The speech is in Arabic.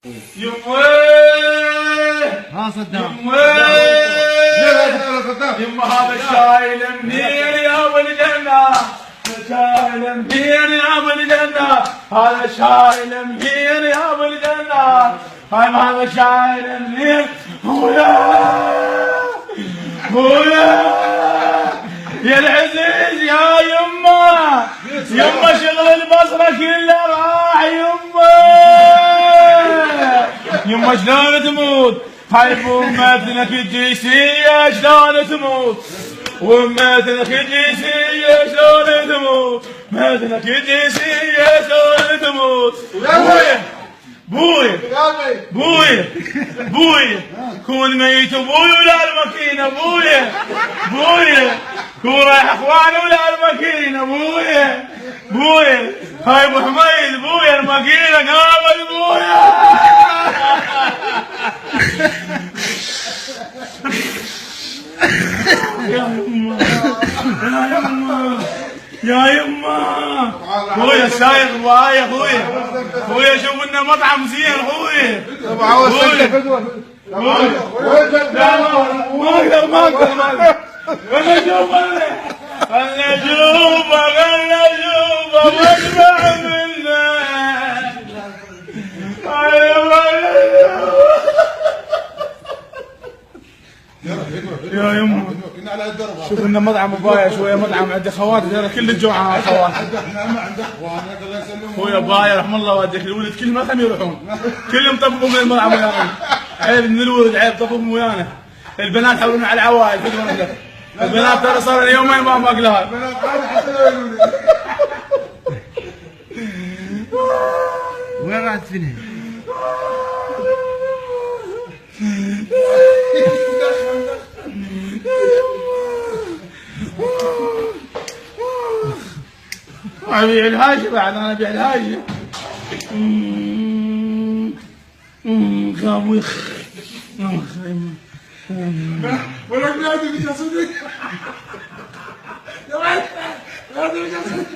يمه ها صدام يمه هذا شايل منين يا ابو الجنه شايل منين يا ابو الجنه هذا شايل منين يا ابو الجنه هذا شايل منين يا العزيز يا يمه شغل البصره كله راح يمه شلون تموت هاي بومتنا الجيسيه شلون تموت ومتنك الجيسيه شلون تموت متنك الجيسيه شلون تموت بوي كون ميت ابوي ولا الماكينه بوي كون رايح اخواني ولا الماكينه بوي هاي ابو حميد بوي الماكينه قامت بوي يا يما خويا سايق معايا خويا شوف لنا مطعم زين خويا ما اقدر خلنا اشوفه واسمع منه يا يما شوف لنا مطعم بايع شويه مطعم عندي خواتي كل الجوعه خواتي عند اخوانك الله يسلمهم خويا بايع رحم الله والديك الولد كل ما هم يروحون كلهم طبقوا من المطعم ويانا عيب من الولد عيب طبقوا ويانا البنات حولونا على العوائل البنات ترى صار يومين ما باكلها البنات عادي حتى لو يقولون وين راح تفني؟ ابيع الهاجي بعد انا ابيع الهاجي خابوخ ولك نادي بجسدك يا ولد نادي بجسدك